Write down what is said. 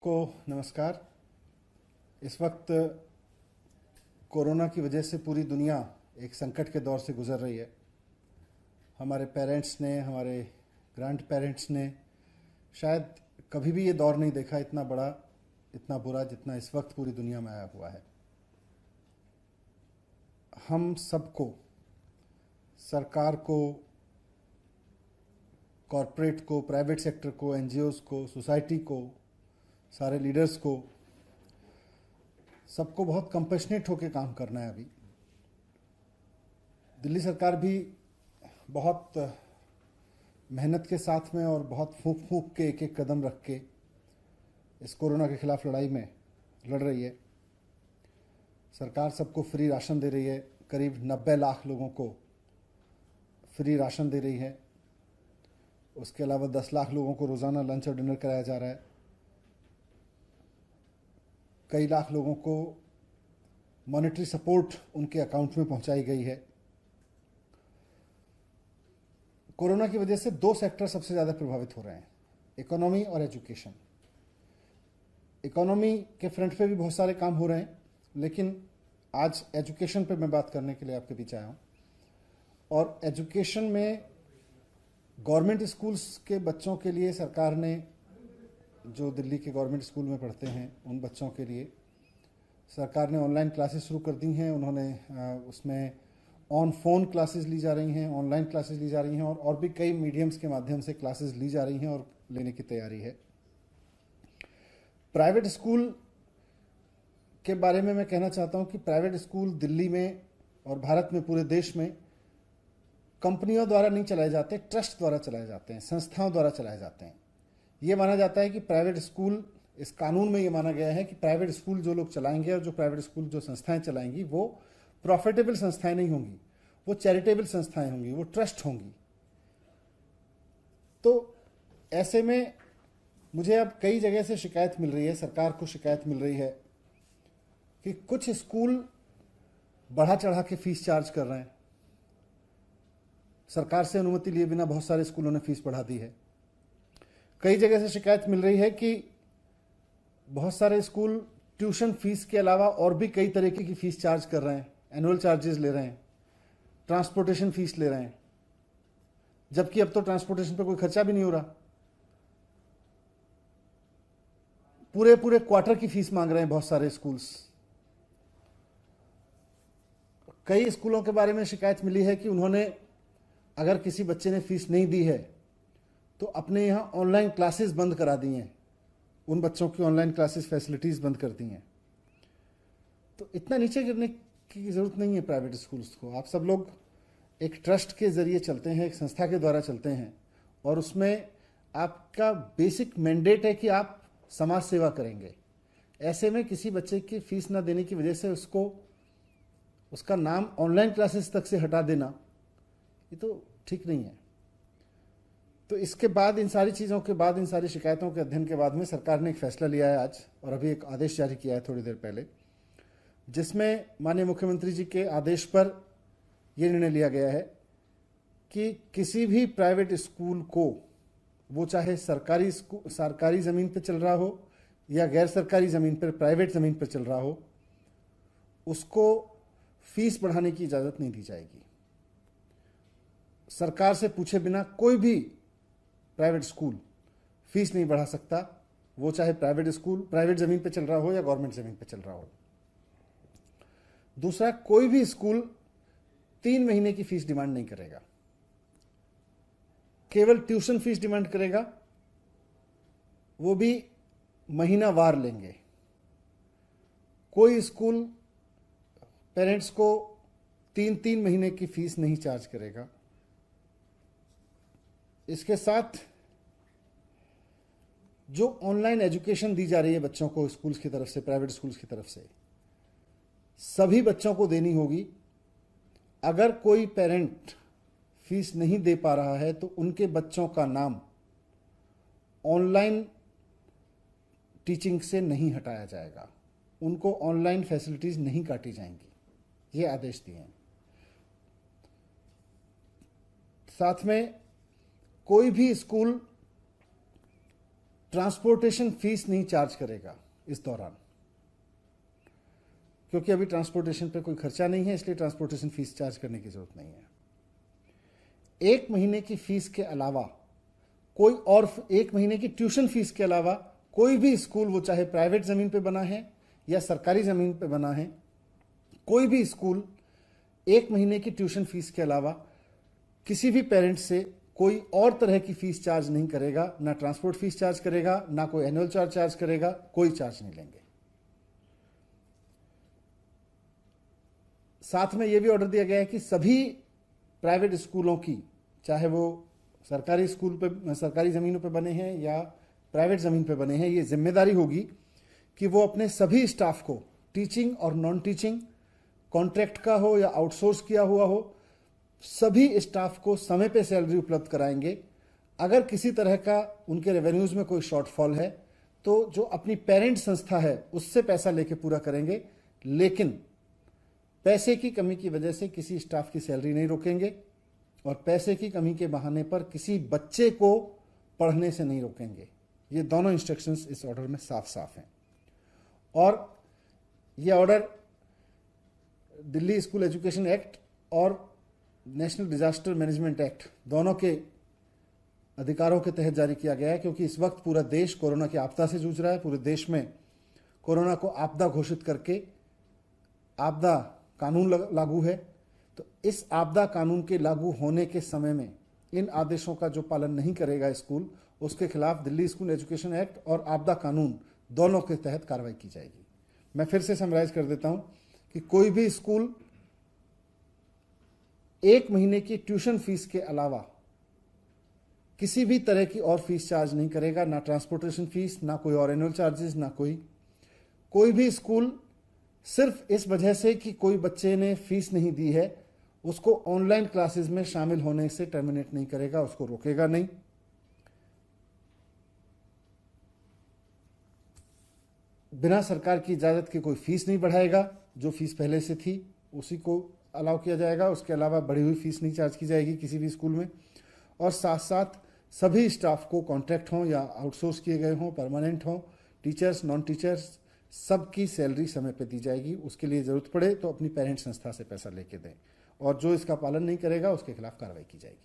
को नमस्कार। इस वक्त कोरोना की वजह से पूरी दुनिया एक संकट के दौर से गुजर रही है। हमारे पेरेंट्स ने, हमारे ग्रैंड पेरेंट्स ने शायद कभी भी ये दौर नहीं देखा इतना बड़ा, इतना बुरा जितना इस वक्त पूरी दुनिया में आया हुआ है। हम सबको, सरकार को, कॉरपोरेट को, प्राइवेट सेक्टर को, एनजीओज को, सोसाइटी को, सारे लीडर्स को, सबको बहुत कंपैशनेट होकर काम करना है। अभी दिल्ली सरकार भी बहुत मेहनत के साथ में और बहुत फूंक फूंक के एक एक कदम रख के इस कोरोना के खिलाफ लड़ाई में लड़ रही है। सरकार सबको फ्री राशन दे रही है। करीब 90 लाख लोगों को फ्री राशन दे रही है। उसके अलावा 10 लाख लोगों को रोज़ाना लंच और डिनर कराया जा रहा है। कई लाख लोगों को मॉनेटरी सपोर्ट उनके अकाउंट में पहुंचाई गई है। कोरोना की वजह से दो सेक्टर सबसे ज़्यादा प्रभावित हो रहे हैं, इकोनॉमी और एजुकेशन। इकोनॉमी के फ्रंट पे भी बहुत सारे काम हो रहे हैं, लेकिन आज एजुकेशन पे मैं बात करने के लिए आपके बीच आया हूँ। और एजुकेशन में गवर्नमेंट स्कूल्स के बच्चों के लिए सरकार ने, जो दिल्ली के गवर्नमेंट स्कूल में पढ़ते हैं उन बच्चों के लिए सरकार ने ऑनलाइन क्लासेस शुरू कर दी हैं। उन्होंने उसमें ऑन फोन क्लासेस ली जा रही हैं, ऑनलाइन क्लासेस ली जा रही हैं और भी कई मीडियम्स के माध्यम से क्लासेस ली जा रही हैं और लेने की तैयारी है। प्राइवेट स्कूल के बारे में मैं कहना चाहता हूं कि प्राइवेट स्कूल दिल्ली में और भारत में, पूरे देश में कंपनियों द्वारा नहीं चलाए जाते, ट्रस्ट द्वारा चलाए जाते हैं, संस्थाओं द्वारा चलाए जाते हैं। ये माना जाता है कि प्राइवेट स्कूल, इस कानून में ये माना गया है कि प्राइवेट स्कूल जो लोग चलाएंगे और जो प्राइवेट स्कूल जो संस्थाएं चलाएंगी वो प्रॉफिटेबल संस्थाएं नहीं होंगी, वो चैरिटेबल संस्थाएं होंगी, वो ट्रस्ट होंगी। तो ऐसे में मुझे अब कई जगह से शिकायत मिल रही है, सरकार को शिकायत मिल रही है कि कुछ स्कूल बढ़ा चढ़ा के फीस चार्ज कर रहे हैं। सरकार से अनुमति लिए बिना बहुत सारे स्कूलों ने फीस बढ़ा दी है। कई जगह से शिकायत मिल रही है कि बहुत सारे स्कूल ट्यूशन फीस के अलावा और भी कई तरीके की फीस चार्ज कर रहे हैं, एनुअल चार्जेस ले रहे हैं, ट्रांसपोर्टेशन फीस ले रहे हैं, जबकि अब तो ट्रांसपोर्टेशन पे कोई खर्चा भी नहीं हो रहा। पूरे पूरे क्वार्टर की फीस मांग रहे हैं बहुत सारे स्कूल्स। कई स्कूलों के बारे में शिकायत मिली है कि उन्होंने, अगर किसी बच्चे ने फीस नहीं दी है तो अपने यहाँ ऑनलाइन क्लासेस बंद करा दी हैं, उन बच्चों की ऑनलाइन क्लासेस फैसिलिटीज़ बंद कर दी हैं। तो इतना नीचे गिरने की ज़रूरत नहीं है प्राइवेट स्कूल्स को। आप सब लोग एक ट्रस्ट के ज़रिए चलते हैं, एक संस्था के द्वारा चलते हैं, और उसमें आपका बेसिक मैंडेट है कि आप समाज सेवा करेंगे। ऐसे में किसी बच्चे की फीस ना देने की वजह से उसका नाम ऑनलाइन क्लासेस तक से हटा देना, ये तो ठीक नहीं है। तो इसके बाद, इन सारी चीज़ों के बाद, इन सारी शिकायतों के अध्ययन के बाद में सरकार ने एक फैसला लिया है आज, और अभी एक आदेश जारी किया है थोड़ी देर पहले, जिसमें माननीय मुख्यमंत्री जी के आदेश पर यह निर्णय लिया गया है कि किसी भी प्राइवेट स्कूल को, वो चाहे सरकारी ज़मीन पर चल रहा हो या गैर सरकारी ज़मीन पर, प्राइवेट ज़मीन पर चल रहा हो, उसको फीस बढ़ाने की इजाज़त नहीं दी जाएगी। सरकार से पूछे बिना कोई भी प्राइवेट स्कूल फीस नहीं बढ़ा सकता, वो चाहे प्राइवेट स्कूल प्राइवेट ज़मीन पे चल रहा हो या गवर्नमेंट ज़मीन पे चल रहा हो। दूसरा, कोई भी स्कूल 3 महीने की फीस डिमांड नहीं करेगा, केवल ट्यूशन फीस डिमांड करेगा, वो भी महीनावार लेंगे। कोई स्कूल पेरेंट्स को 3-3 महीने की फीस नहीं चार्ज करेगा। इसके साथ जो ऑनलाइन एजुकेशन दी जा रही है बच्चों को स्कूल्स की तरफ से, प्राइवेट स्कूल्स की तरफ से, सभी बच्चों को देनी होगी। अगर कोई पेरेंट फीस नहीं दे पा रहा है तो उनके बच्चों का नाम ऑनलाइन टीचिंग से नहीं हटाया जाएगा, उनको ऑनलाइन फैसिलिटीज नहीं काटी जाएंगी। ये आदेश दिए हैं। साथ में कोई भी स्कूल ट्रांसपोर्टेशन फीस नहीं चार्ज करेगा इस दौरान, क्योंकि अभी ट्रांसपोर्टेशन पे कोई खर्चा नहीं है, इसलिए ट्रांसपोर्टेशन फीस चार्ज करने की जरूरत नहीं है। 1 महीने की फीस के अलावा कोई और 1 महीने की ट्यूशन फीस के अलावा कोई भी स्कूल, वो चाहे प्राइवेट जमीन पे बना है या सरकारी जमीन पे बना है, कोई भी स्कूल 1 महीने की ट्यूशन फीस के अलावा किसी भी पेरेंट से कोई और तरह की फीस चार्ज नहीं करेगा, ना ट्रांसपोर्ट फीस चार्ज करेगा, ना कोई एनुअल चार्ज करेगा, कोई चार्ज नहीं लेंगे। साथ में यह भी ऑर्डर दिया गया है कि सभी प्राइवेट स्कूलों की, चाहे वो सरकारी स्कूल पे, सरकारी ज़मीनों पे बने हैं या प्राइवेट ज़मीन पे बने हैं, ये जिम्मेदारी होगी कि वो अपने सभी स्टाफ को, टीचिंग और नॉन टीचिंग, कॉन्ट्रैक्ट का हो या आउटसोर्स किया हुआ हो, सभी स्टाफ को समय पे सैलरी उपलब्ध कराएंगे। अगर किसी तरह का उनके रेवेन्यूज में कोई शॉर्टफॉल है तो जो अपनी पेरेंट संस्था है उससे पैसा लेके पूरा करेंगे, लेकिन पैसे की कमी की वजह से किसी स्टाफ की सैलरी नहीं रोकेंगे और पैसे की कमी के बहाने पर किसी बच्चे को पढ़ने से नहीं रोकेंगे। ये दोनों इंस्ट्रक्शंस इस ऑर्डर में साफ साफ हैं। और ये order Delhi school education act और नेशनल डिजास्टर मैनेजमेंट एक्ट दोनों के अधिकारों के तहत जारी किया गया है, क्योंकि इस वक्त पूरा देश कोरोना की आपदा से जूझ रहा है। पूरे देश में कोरोना को आपदा घोषित करके आपदा कानून लागू है। तो इस आपदा कानून के लागू होने के समय में इन आदेशों का जो पालन नहीं करेगा स्कूल, उसके खिलाफ दिल्ली स्कूल एजुकेशन एक्ट और आपदा कानून दोनों के तहत कार्रवाई की जाएगी। मैं फिर से समराइज कर देता हूं कि कोई भी स्कूल 1 महीने की ट्यूशन फीस के अलावा किसी भी तरह की और फीस चार्ज नहीं करेगा, ना ट्रांसपोर्टेशन फीस, ना कोई और एनुअल चार्जेस, ना कोई भी स्कूल सिर्फ इस वजह से कि कोई बच्चे ने फीस नहीं दी है उसको ऑनलाइन क्लासेस में शामिल होने से टर्मिनेट नहीं करेगा, उसको रोकेगा नहीं। बिना सरकार की इजाजत के कोई फीस नहीं बढ़ाएगा, जो फीस पहले से थी उसी को अलाउ किया जाएगा, उसके अलावा बढ़ी हुई फीस नहीं चार्ज की जाएगी किसी भी स्कूल में। और साथ साथ सभी स्टाफ को, कॉन्ट्रैक्ट हों या आउटसोर्स किए गए हों, परमानेंट हों, टीचर्स, नॉन टीचर्स, सबकी सैलरी समय पे दी जाएगी। उसके लिए ज़रूरत पड़े तो अपनी पेरेंट संस्था से पैसा लेके दें, और जो इसका पालन नहीं करेगा उसके खिलाफ कार्रवाई की जाएगी।